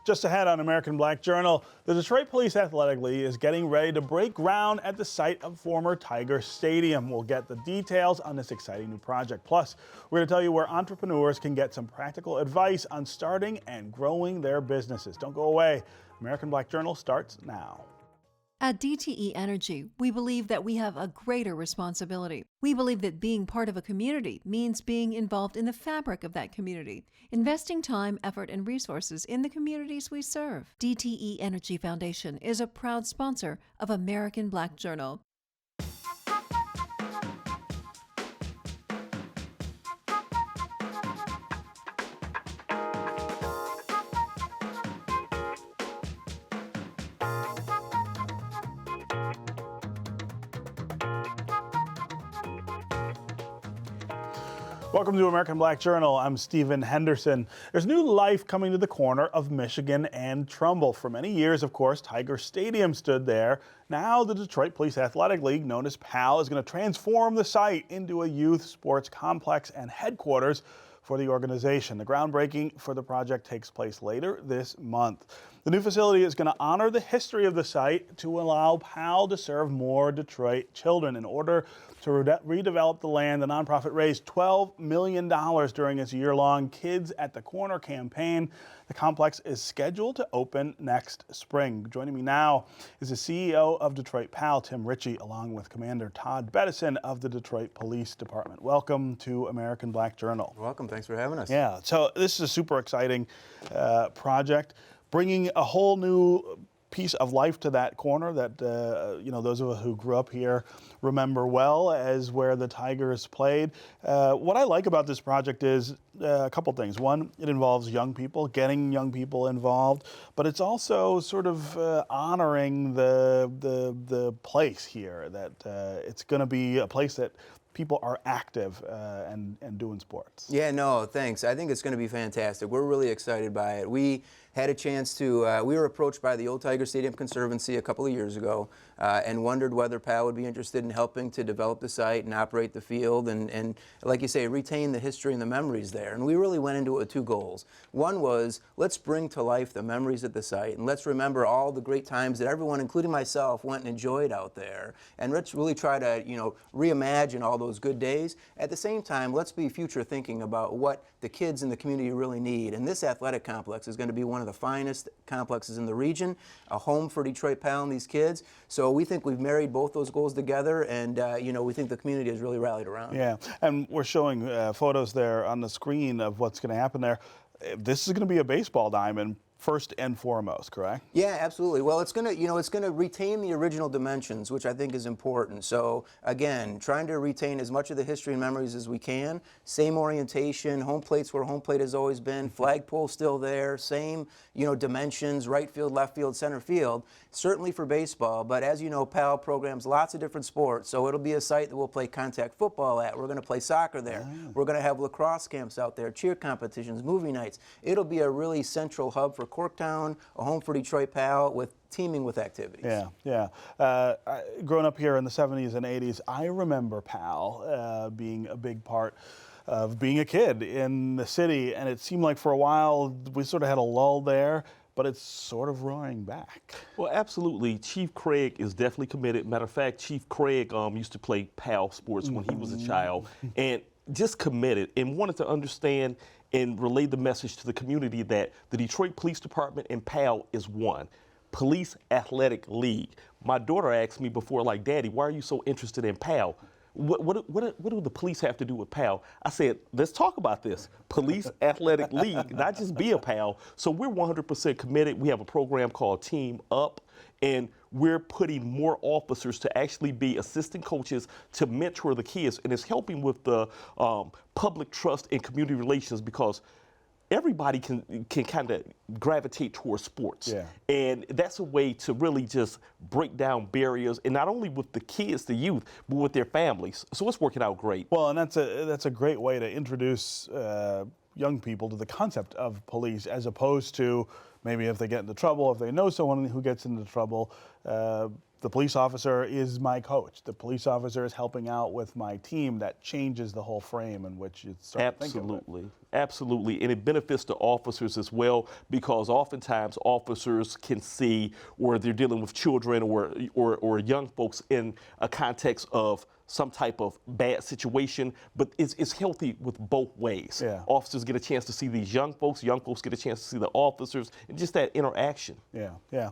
Just ahead on American Black Journal, the Detroit Police Athletic League is getting ready to break ground at the site of former Tiger Stadium. We'll get the details on this exciting new project. Plus, we're going to tell you where entrepreneurs can get some practical advice on starting and growing their businesses. Don't go away. American Black Journal starts now. At DTE Energy, we believe that we have a greater responsibility. We believe that being part of a community means being involved in the fabric of that community, investing time, effort, and resources in the communities we serve. DTE Energy Foundation is a proud sponsor of American Black Journal. Welcome to American Black Journal. I'm Stephen Henderson. There's new life coming to the corner of Michigan and Trumbull. For many years, of course, Tiger Stadium stood there. Now the Detroit Police Athletic League, known as PAL, is going to transform the site into a youth sports complex and headquarters for the organization. The groundbreaking for the project takes place later this month. The new facility is going to honor the history of the site to allow PAL to serve more Detroit children. In order to redevelop the land, the nonprofit raised $12 million during its year-long Kids at the Corner campaign. The complex is scheduled to open next spring. Joining me now is the CEO of Detroit PAL, Tim Ritchie, along with Commander Todd Bettison of the Detroit Police Department. Welcome to American Black Journal. You're welcome. Thanks for having us. Yeah, so this is a super exciting project, bringing a whole new piece of life to that corner that, those of us who grew up here remember well as where the Tigers played. What I like about this project is a couple things. One, it involves young people, getting young people involved, but it's also sort of honoring the place here, that it's going to be a place that people are active and doing sports. Yeah, no, thanks. I think it's going to be fantastic. We're really excited by it. We had a chance to, we were approached by the old Tiger Stadium Conservancy a couple of years ago and wondered whether PAL would be interested in helping to develop the site and operate the field and, like you say, retain the history and the memories there. And we really went into it with two goals. One was, let's bring to life the memories at the site, and let's remember all the great times that everyone, including myself, went and enjoyed out there. And let's really try to, reimagine all those good days. At the same time, let's be future thinking about what the kids in the community really need. And this athletic complex is going to be one of the finest complexes in the region, a home for Detroit PAL and these kids. So we think we've married both those goals together, and we think the community has really rallied around. Yeah, and we're showing photos there on the screen of what's going to happen there. This is going to be a baseball diamond first and foremost, correct? Yeah, absolutely. Well, it's going to retain the original dimensions, which I think is important. So again, trying to retain as much of the history and memories as we can. Same orientation, home plate's where home plate has always been, flagpole still there, same, dimensions, right field, left field, center field, certainly for baseball. But as you know, PAL programs lots of different sports, so it'll be a site that we'll play contact football at. We're going to play soccer there. We're going to have lacrosse camps out there, cheer competitions, movie nights. It'll be a really central hub for Corktown, a home for Detroit PAL, with teaming with activities. Yeah. Growing up here in the 70s and 80s, I remember PAL being a big part of being a kid in the city, and it seemed like for a while we sort of had a lull there, but it's sort of roaring back. Well, absolutely. Chief Craig is definitely committed. Matter of fact, Chief Craig used to play PAL sports when he was a child, and just committed and wanted to understand and relay the message to the community that the Detroit Police Department and PAL is one. Police Athletic League. My daughter asked me before, like, Daddy, why are you so interested in PAL? What do the police have to do with PAL? I said, let's talk about this. Police Athletic League, not just be a PAL. So we're 100% committed. We have a program called Team Up, and we're putting more officers to actually be assistant coaches to mentor the kids, and it's helping with the public trust and community relations, because everybody can kind of gravitate towards sports. Yeah. And that's a way to really just break down barriers, and not only with the kids, the youth, but with their families. So it's working out great. Well, and that's a great way to introduce young people to the concept of police, as opposed to maybe if they get into trouble, if they know someone who gets into trouble, the police officer is my coach. The police officer is helping out with my team. That changes the whole frame in which you start thinking of it. Absolutely. Absolutely, and it benefits the officers as well, because oftentimes officers can see where they're dealing with children or young folks in a context of some type of bad situation, but it's healthy with both ways. Yeah. Officers get a chance to see these young folks get a chance to see the officers, and just that interaction. Yeah, yeah.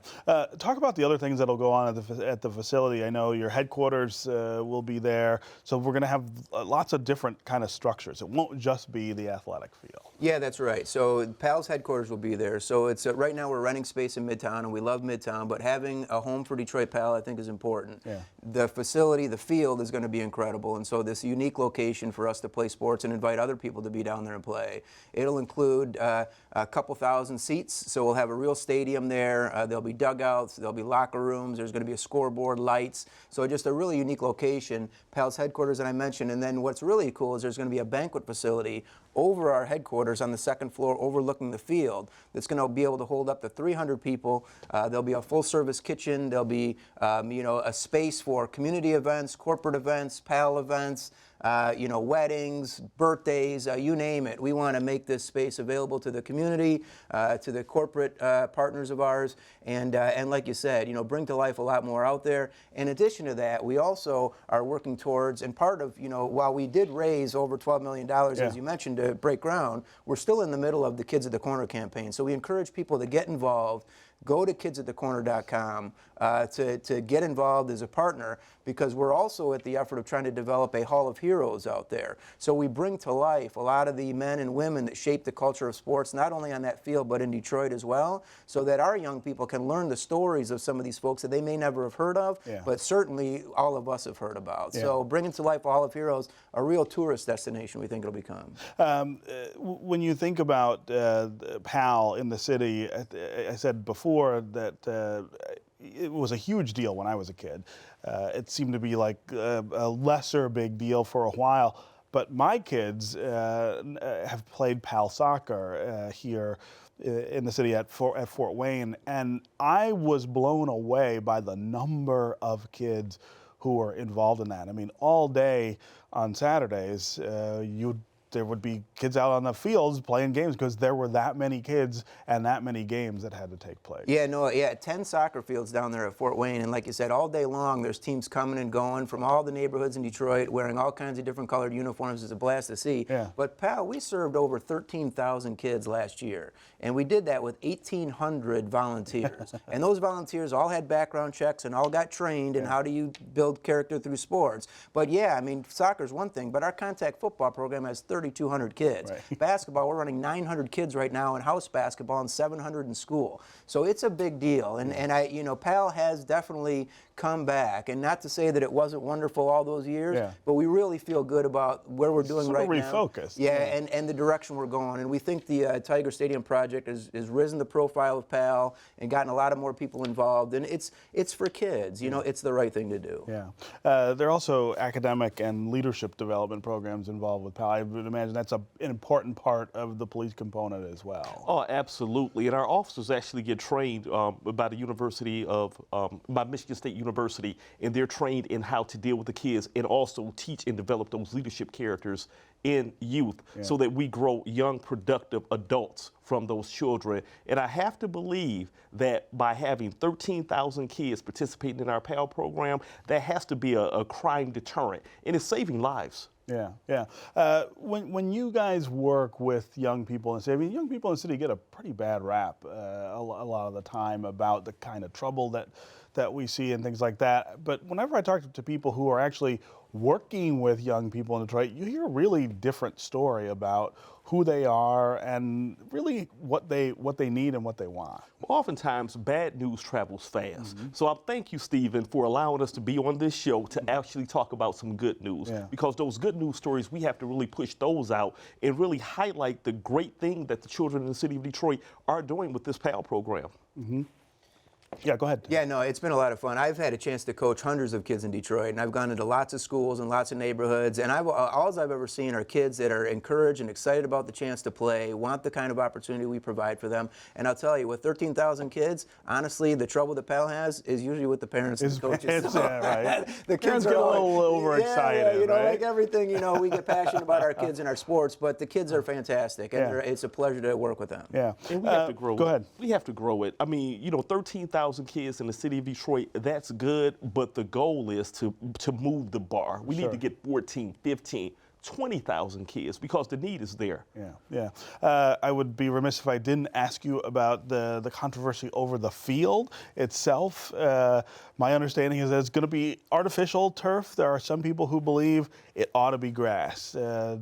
Talk about the other things that'll go on at the facility. I know your headquarters will be there, so we're going to have lots of different kind of structures. It won't just be the athletic field. Yeah, that's right. So PAL's headquarters will be there. So it's right now we're renting space in Midtown, and we love Midtown, but having a home for Detroit PAL I think is important. Yeah. The facility, the field is going to be incredible, and so this unique location for us to play sports and invite other people to be down there and play. It'll include a couple thousand seats, so we'll have a real stadium there. There'll be dugouts, there'll be locker rooms, there's going to be a scoreboard, lights, so just a really unique location. PAL's headquarters that I mentioned, and then what's really cool is there's going to be a banquet facility over our headquarters on the second floor overlooking the field that's going to be able to hold up to 300 people. There'll be a full-service kitchen. There'll be a space for community events, corporate events, PAL events, weddings, birthdays, you name it. We want to make this space available to the community, to the corporate partners of ours, and like you said, bring to life a lot more out there. In addition to that, we also are working towards, and part of, while we did raise over $12 million, as you mentioned, to break ground, we're still in the middle of the Kids at the Corner campaign. So we encourage people to get involved. Go to kidsathecorner.com to get involved as a partner, because we're also at the effort of trying to develop a Hall of Heroes out there. So we bring to life a lot of the men and women that shape the culture of sports, not only on that field, but in Detroit as well, so that our young people can learn the stories of some of these folks that they may never have heard of, but certainly all of us have heard about. So bringing to life a Hall of Heroes, a real tourist destination we think it'll become. When you think about PAL in the city, I said before that it was a huge deal when I was a kid. It seemed to be like a lesser big deal for a while. But my kids have played PAL soccer here in the city at Fort Wayne, and I was blown away by the number of kids who are involved in that. I mean, all day on Saturdays, there would be kids out on the fields playing games because there were that many kids and that many games that had to take place. 10 soccer fields down there at Fort Wayne, and like you said, all day long there's teams coming and going from all the neighborhoods in Detroit wearing all kinds of different colored uniforms. It's a blast to see. Yeah. But PAL, we served over 13,000 kids last year, and we did that with 1,800 volunteers. And those volunteers all had background checks and all got trained in how do you build character through sports. But soccer's one thing, but our contact football program has 3,200 kids. Right. Basketball, we're running 900 kids right now in house basketball and 700 in school. So it's a big deal. And PAL has definitely come back. And not to say that it wasn't wonderful all those years, but we really feel good about where we're doing right now. Refocused. And the direction we're going. And we think the Tiger Stadium project has risen the profile of PAL and gotten a lot of more people involved. And it's for kids. It's the right thing to do. Yeah. There are also academic and leadership development programs involved with PAL. I would imagine that's an important part of the police component as well. Oh, absolutely. And our officers actually get trained by the by Michigan State University, and they're trained in how to deal with the kids and also teach and develop those leadership characters in youth so that we grow young, productive adults from those children. And I have to believe that by having 13,000 kids participating in our PAL program, that has to be a crime deterrent, and it's saving lives. Yeah. When you guys work with young people in the city, I mean, young people in the city get a pretty bad rap a lot of the time about the kind of trouble that we see and things like that. But whenever I talk to people who are actually working with young people in Detroit, you hear a really different story about who they are and really what they need and what they want. Oftentimes, bad news travels fast. So I thank you, Stephen, for allowing us to be on this show to actually talk about some good news. Because those good news stories, we have to really push those out and really highlight the great thing that the children in the city of Detroit are doing with this PAL program. Yeah, go ahead. Yeah, no, it's been a lot of fun. I've had a chance to coach hundreds of kids in Detroit, and I've gone into lots of schools and lots of neighborhoods, and all I've ever seen are kids that are encouraged and excited about the chance to play, want the kind of opportunity we provide for them. And I'll tell you, with 13,000 kids, honestly, the trouble that Pal has is usually with the parents and coaches. Yeah, right. The Parents kids are get a like, little overexcited, yeah, you know, right? like everything, you know, we get passionate about our kids and our sports, but the kids are fantastic, and Yeah. it's a pleasure to work with them. Yeah. And we have to grow Go it. ahead. We have to grow it. I mean, you know, 13,000 kids in the city of Detroit, that's good, but the goal is to move the bar. We need to get 14, 15, 20,000 kids because the need is there. Yeah. I would be remiss if I didn't ask you about the controversy over the field itself. My understanding is that it's going to be artificial turf. There are some people who believe it ought to be grass.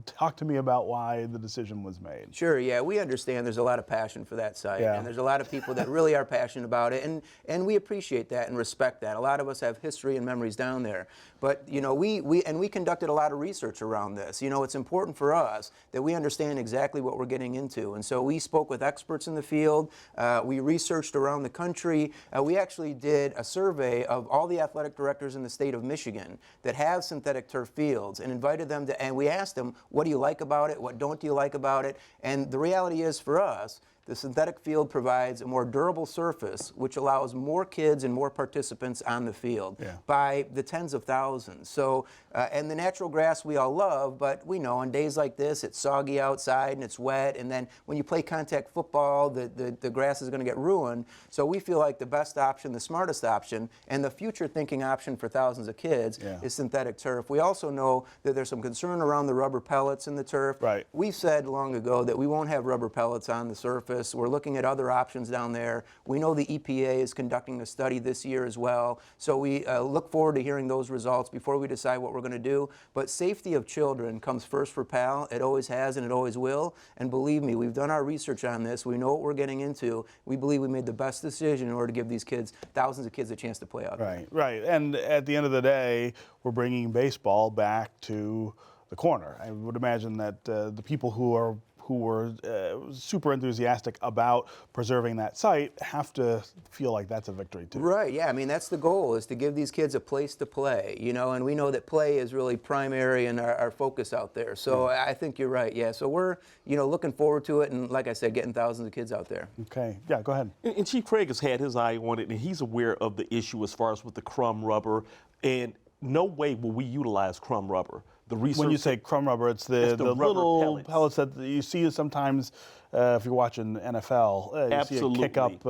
Talk to me about why the decision was made. Sure, yeah, we understand there's a lot of passion for that site, Yeah. and there's a lot of people that really are passionate about it, and we appreciate that and respect that. A lot of us have history and memories down there, but you know, we conducted a lot of research around this. You know, it's important for us that we understand exactly what we're getting into, and so we spoke with experts in the field. We researched around the country. We actually did a survey of all the athletic directors in the state of Michigan that have synthetic turf fields, and invited them to, and we asked them, what do you like about it? What don't you like about it? And the reality is, for us, the synthetic field provides a more durable surface, which allows more kids and more participants on the field by the tens of thousands. So, and the natural grass we all love, but we know on days like this, it's soggy outside and it's wet, and then when you play contact football, the grass is going to get ruined. So we feel like the best option, the smartest option, and the future thinking option for thousands of kids is synthetic turf. We also know that there's some concern around the rubber pellets in the turf. Right. We said long ago that we won't have rubber pellets on the surface. We're looking at other options down there. We know the EPA is conducting a study this year as well. So we look forward to hearing those results before we decide what we're going to do. But safety of children comes first for PAL. It always has and it always will. And believe me, we've done our research on this. We know what we're getting into. We believe we made the best decision in order to give these kids, thousands of kids, a chance to play out there. Right. And at the end of the day, we're bringing baseball back to the corner. I would imagine that the people who were super enthusiastic about preserving that site have to feel like that's a victory too. Right, yeah, I mean, that's the goal, is to give these kids a place to play, you know, and we know that play is really primary in our focus out there. So I think you're right, yeah. So we're, you know, looking forward to it, and like I said, getting thousands of kids out there. Okay, yeah, go ahead. And Chief Craig has had his eye on it, and he's aware of the issue as far as with the crumb rubber, and no way will we utilize crumb rubber. The research. When you say crumb rubber, it's the rubber little pellets. that you see sometimes if you're watching NFL. You see it kick up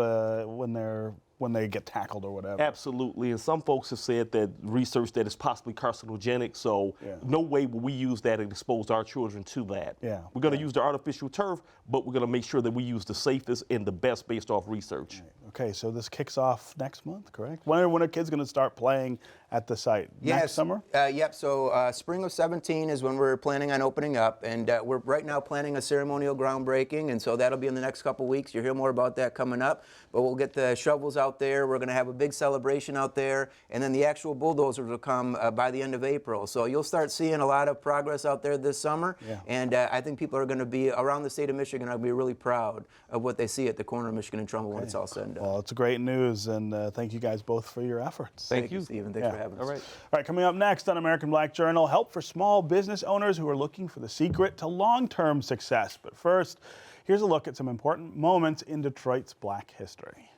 when they get tackled or whatever. Absolutely, and some folks have said that research that is possibly carcinogenic, so no way will we use that and expose our children to that. Yeah. We're going to use the artificial turf, but we're going to make sure that we use the safest and the best based off research. Okay, so this kicks off next month, correct? When are kids going to start playing at the site? Yes. Next summer? Yep, so spring of 17 is when we're planning on opening up, and we're right now planning a ceremonial groundbreaking, and so that'll be in the next couple weeks. You'll hear more about that coming up, but we'll get the shovels out there. We're going to have a big celebration out there, and then the actual bulldozers will come by the end of April. So you'll start seeing a lot of progress out there this summer, and I think people are going to be, around the state of Michigan, are going to be really proud of what they see at the corner of Michigan and Trumbull when it's all said and done. Well, it's great news, and thank you guys both for your efforts. Thank you, Stephen. Thanks for having us. All right. All right, coming up next on American Black Journal, help for small business owners who are looking for the secret to long-term success. But first, here's a look at some important moments in Detroit's Black history.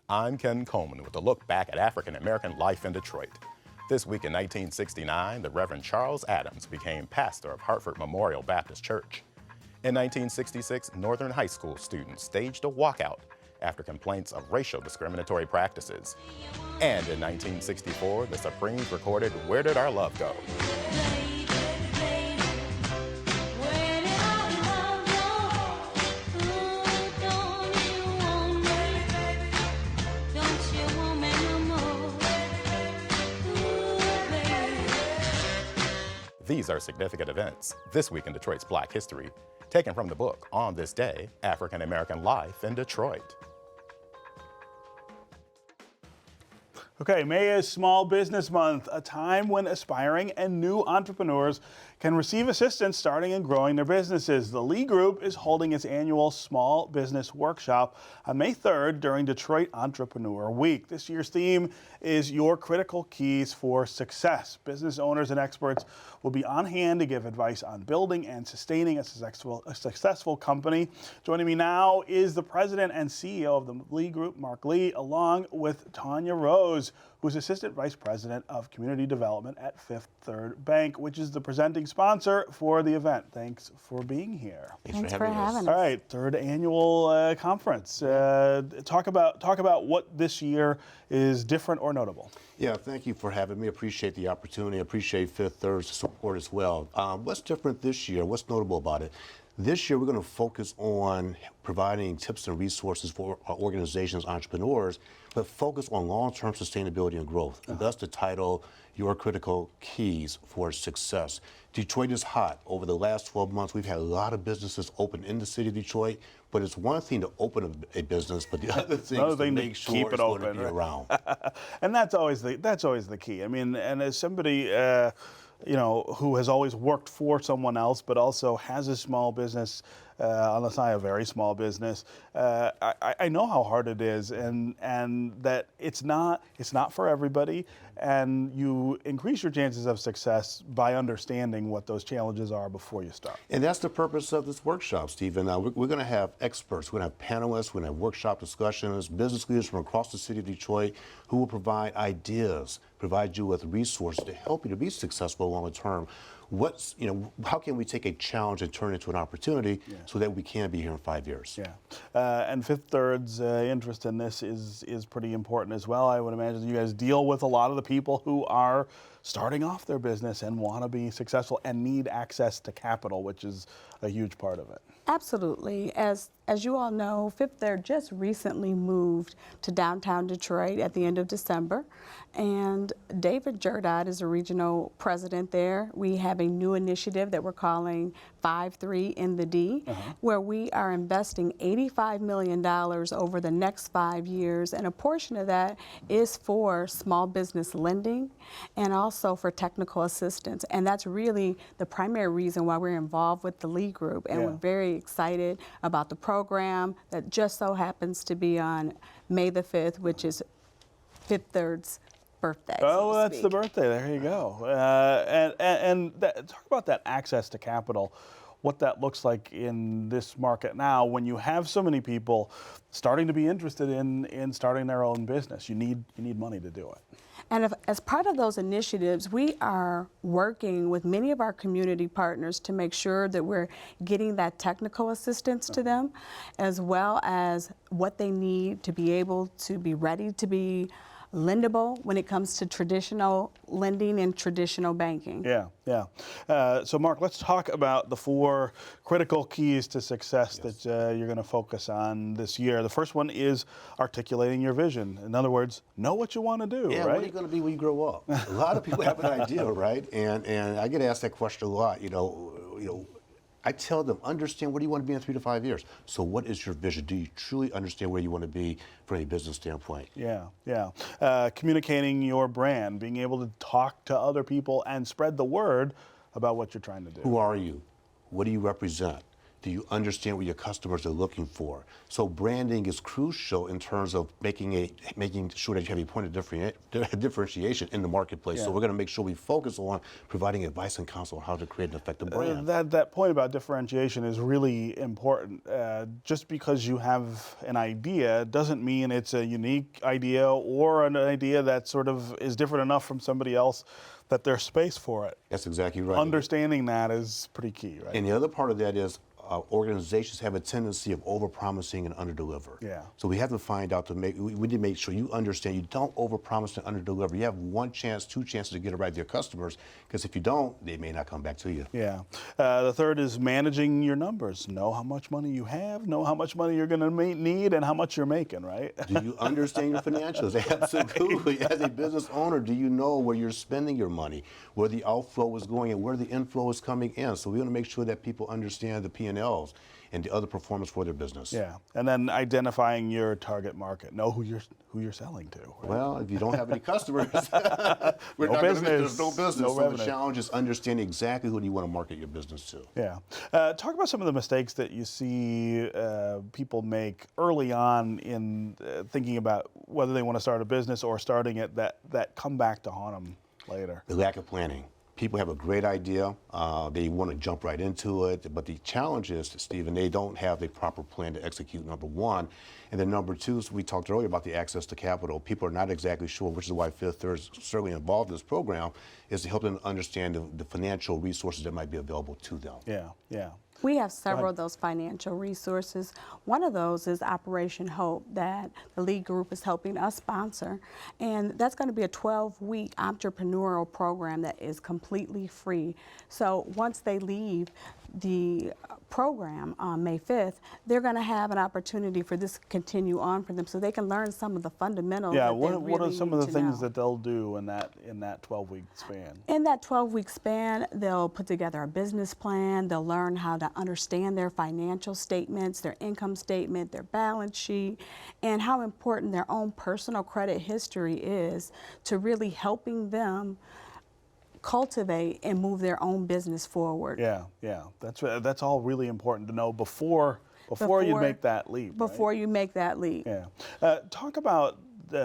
I'm Ken Coleman with a look back at African American life in Detroit. This week in 1969, the Reverend Charles Adams became pastor of Hartford Memorial Baptist Church. In 1966, Northern High School students staged a walkout after complaints of racial discriminatory practices. And in 1964, the Supremes recorded Where Did Our Love Go? These are significant events this week in Detroit's Black history, taken from the book On This Day, African American Life in Detroit. Okay, May is Small Business Month, a time when aspiring and new entrepreneurs can receive assistance starting and growing their businesses. The Lee Group is holding its annual Small Business Workshop on May 3rd during Detroit Entrepreneur Week. This year's theme is Your Critical Keys for Success. Business owners and experts will be on hand to give advice on building and sustaining a successful company. Joining me now is the president and CEO of the Lee Group, Mark Lee, along with Tanya Rose, who's Assistant Vice President of Community Development at Fifth Third Bank, which is the presenting sponsor for the event. Thanks for being here. Thanks for having us. All right, third annual conference. Talk about what this year is different or notable. Yeah, thank you for having me. Appreciate the opportunity. Appreciate Fifth Third's support as well. What's different this year? What's notable about it? This year, we're going to focus on providing tips and resources for our organizations, entrepreneurs, but focus on long-term sustainability and growth. And thus the title, Your Critical Keys for Success. Detroit is hot. Over the last 12 months, we've had a lot of businesses open in the city of Detroit, but it's one thing to open a business, but the other thing is to make sure keep it it's open, going to be around. And that's always the key. I mean, and as somebody who has always worked for someone else, but also has a small business, on the side, a very small business. I know how hard it is, and that it's not for everybody. And you increase your chances of success by understanding what those challenges are before you start. And that's the purpose of this workshop, Stephen. We're going to have experts, we're going to have panelists, we're going to have workshop discussions, business leaders from across the city of Detroit who will provide ideas, provide you with resources to help you to be successful long term. How can we take a challenge and turn it into an opportunity so that we can be here in 5 years? Yeah, and Fifth Third's interest in this is pretty important as well. I would imagine you guys deal with a lot of the people who are starting off their business and want to be successful and need access to capital, which is a huge part of it. Absolutely. As you all know, Fifth Third just recently moved to downtown Detroit at the end of December. And David Jerdot is a regional president there. We have a new initiative that we're calling 5-3 in the D, where we are investing $85 million over the next 5 years. And a portion of that is for small business lending and also for technical assistance. And that's really the primary reason why we're involved with the Lee Group. And we're very excited about the program that just so happens to be on May the 5th, which is Fifth Third's birthday. Oh, so that's the birthday. There you go. Talk about that access to capital, what that looks like in this market now when you have so many people starting to be interested in starting their own business. You need money to do it. And as part of those initiatives, we are working with many of our community partners to make sure that we're getting that technical assistance to them, as well as what they need to be able to be ready to be lendable when it comes to traditional lending and traditional banking. Yeah. So Mark, let's talk about the 4 critical keys to success that you're going to focus on this year. The first one is articulating your vision. In other words, know what you want to do, Yeah, right? what are you going to be when you grow up? A lot of people have an idea, right? And I get asked that question a lot. I tell them, understand where do you want to be in 3 to 5 years. So what is your vision? Do you truly understand where you want to be from a business standpoint? Yeah. Communicating your brand, being able to talk to other people and spread the word about what you're trying to do. Who are you? What do you represent? Do you understand what your customers are looking for? So branding is crucial in terms of making sure that you have a point of differentiation in the marketplace. So we're going to make sure we focus on providing advice and counsel on how to create an effective brand. That point about differentiation is really important. Just because you have an idea doesn't mean it's a unique idea or an idea that sort of is different enough from somebody else that there's space for it. That's exactly right. Understanding that is pretty key, right? And the other part of that is organizations have a tendency of over-promising and under-deliver. Yeah. So we have to find out we need to make sure you understand you don't over-promise and under-deliver. You have 1 chance, 2 chances to get it right to your customers, because if you don't, they may not come back to you. Yeah. The third is managing your numbers. Know how much money you have, know how much money you're going to need, and how much you're making, right? Do you understand your financials? Absolutely. As a business owner, do you know where you're spending your money, where the outflow is going and where the inflow is coming in? So we want to make sure that people understand the P&Ls. and the other performance for their business. Yeah, and then identifying your target market, know who you're selling to. Right? Well, if you don't have any customers, we're No not business, there's no business. no so the revenue. challenge is understanding exactly who you want to market your business to. Yeah. Talk about some of the mistakes that you see people make early on in thinking about whether they want to start a business or starting it that come back to haunt them later. The lack of planning. People have a great idea. They want to jump right into it. But the challenge is, Stephen, they don't have the proper plan to execute, number one. And then number two, we talked earlier about the access to capital. People are not exactly sure, which is why Fifth Third is certainly involved in this program, is to help them understand the financial resources that might be available to them. Yeah, yeah. We have several of those financial resources. One of those is Operation Hope that the Lead Group is helping us sponsor. And that's going to be a 12-week entrepreneurial program that is completely free. So once they leave the program on May 5th, they're going to have an opportunity for this to continue on for them so they can learn some of the fundamentals Yeah, that they what are really some of need the to things know. that they'll do in that 12-week span? In that 12-week span, they'll put together a business plan. They'll learn how to understand their financial statements, their income statement, their balance sheet, and how important their own personal credit history is to really helping them cultivate and move their own business forward. Yeah, yeah. That's all really important to know before you make that leap. right? Before you make that leap. Yeah. Talk about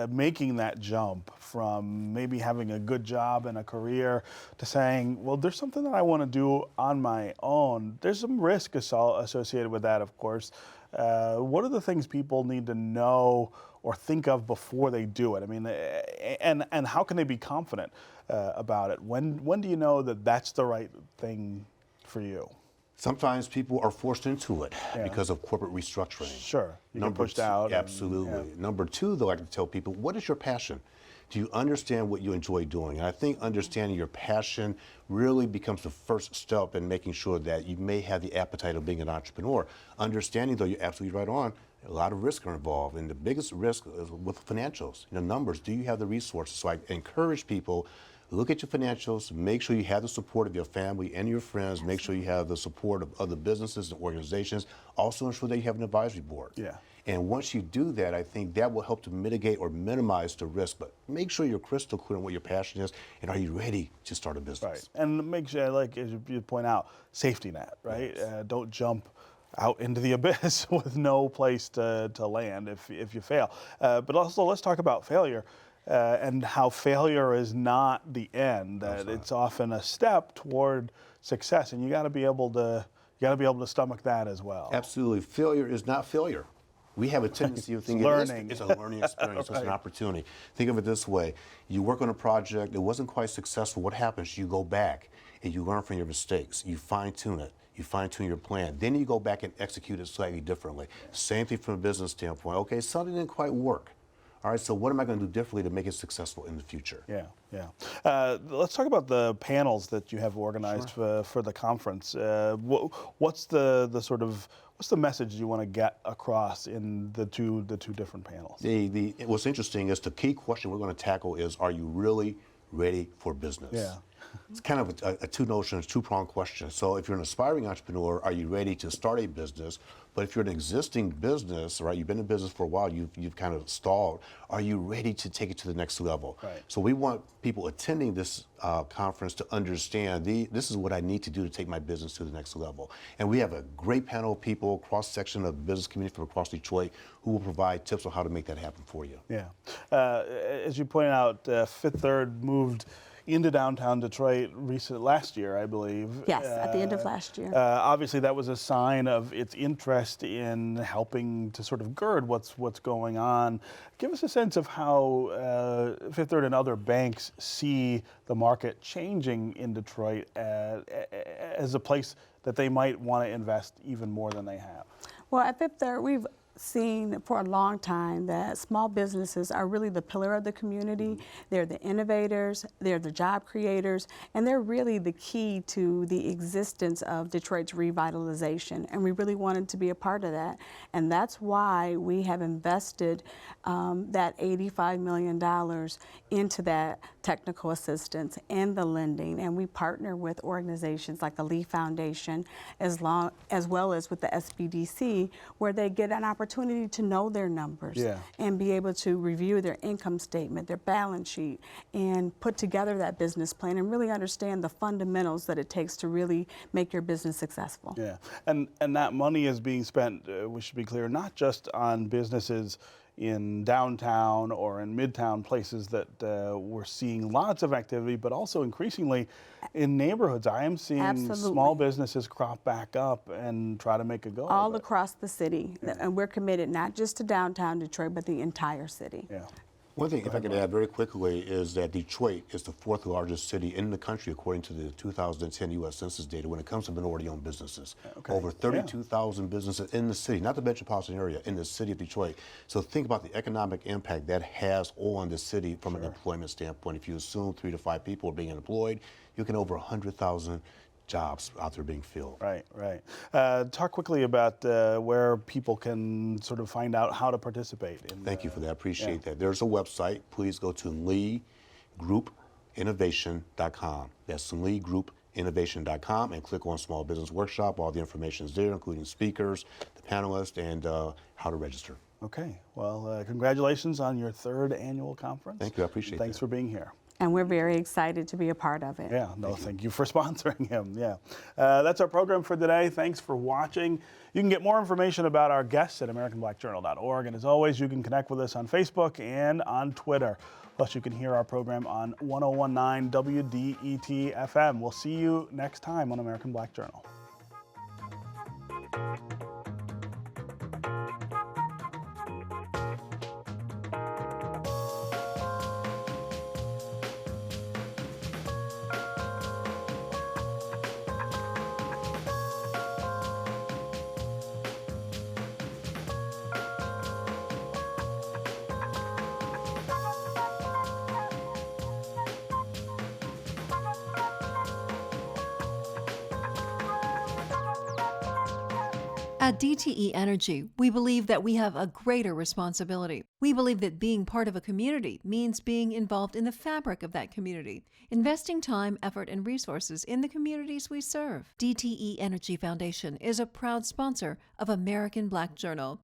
making that jump from maybe having a good job and a career to saying, well, there's something that I want to do on my own. There's some risk associated with that, of course. What are the things people need to know or think of before they do it? I mean, and how can they be confident about it? When do you know that that's the right thing for you? Sometimes people are forced into it because of corporate restructuring. Sure, you get pushed out. Absolutely. Number two, though, I can tell people, what is your passion? Do you understand what you enjoy doing? And I think understanding your passion really becomes the first step in making sure that you may have the appetite of being an entrepreneur. Understanding, though, you're absolutely right on, a lot of risks are involved. And the biggest risk is with financials, numbers. Do you have the resources? So I encourage people, look at your financials, make sure you have the support of your family and your friends, make sure you have the support of other businesses and organizations. Also ensure that you have an advisory board. Yeah. And once you do that, I think that will help to mitigate or minimize the risk. But make sure you're crystal clear on what your passion is, and are you ready to start a business? Right, and make sure, like as you point out, safety net, right? Yes. Don't jump out into the abyss with no place to land if you fail. But also, let's talk about failure and how failure is not the end. That it's often a step toward success, and you got to be able to stomach that as well. Absolutely. Failure is not failure. We have a tendency of thinking learning. it's a learning experience, it's an opportunity. Think of it this way. You work on a project, it wasn't quite successful. What happens? You go back and you learn from your mistakes. You fine-tune it. You fine-tune your plan. Then you go back and execute it slightly differently. Same thing from a business standpoint. Okay, something didn't quite work. All right, so what am I going to do differently to make it successful in the future? Yeah, yeah. Let's talk about the panels that you have organized for the conference. What's the message you want to get across in the two different panels? What's interesting is the key question we're going to tackle is, are you really ready for business? Yeah. It's kind of a two-pronged question. So if you're an aspiring entrepreneur, are you ready to start a business? But if you're an existing business, right, you've been in business for a while, you've kind of stalled, are you ready to take it to the next level? Right. So we want people attending this conference to understand this is what I need to do to take my business to the next level. And we have a great panel of people, cross-section of the business community from across Detroit, who will provide tips on how to make that happen for you. Yeah. As you pointed out, Fifth Third moved into downtown Detroit last year, I believe. Yes, at the end of last year. Obviously, that was a sign of its interest in helping to sort of gird what's going on. Give us a sense of how Fifth Third and other banks see the market changing in Detroit as a place that they might want to invest even more than they have. Well, at Fifth Third, we've seen for a long time that small businesses are really the pillar of the community. They're the innovators, they're the job creators, and they're really the key to the existence of Detroit's revitalization. And we really wanted to be a part of that. And that's why we have invested that $85 million into that technical assistance and the lending, and we partner with organizations like the Lee Foundation as well as with the SBDC, where they get an opportunity to know their numbers and be able to review their income statement, their balance sheet, and put together that business plan and really understand the fundamentals that it takes to really make your business successful. Yeah, and that money is being spent, we should be clear, not just on businesses in downtown or in midtown places that we're seeing lots of activity, but also increasingly in neighborhoods. I am seeing small businesses crop back up and try to make a go all of it. across the city. And we're committed not just to downtown Detroit, but the entire city. Yeah. One thing, if I could add very quickly, is that Detroit is the 4th largest city in the country according to the 2010 U.S. Census data when it comes to minority-owned businesses. Over 32,000 businesses in the city, not the metropolitan area, in the city of Detroit. So think about the economic impact that has on the city from an employment standpoint. If you assume 3 to 5 people are being employed, you can over 100,000 jobs out there being filled. Right, right. Talk quickly about where people can sort of find out how to participate. Thank you for that. I appreciate that. There's a website. Please go to leegroupinnovation.com. That's leegroupinnovation.com and click on Small Business Workshop. All the information is there, including speakers, the panelists, and how to register. Okay. Well, congratulations on your 3rd annual conference. Thank you. I appreciate Thanks for being here. And we're very excited to be a part of it. Yeah, no, thank you for sponsoring him. Yeah. That's our program for today. Thanks for watching. You can get more information about our guests at AmericanBlackJournal.org. And as always, you can connect with us on Facebook and on Twitter. Plus, you can hear our program on 1019 WDET FM. We'll see you next time on American Black Journal. At DTE Energy, we believe that we have a greater responsibility. We believe that being part of a community means being involved in the fabric of that community, investing time, effort, and resources in the communities we serve. DTE Energy Foundation is a proud sponsor of American Black Journal.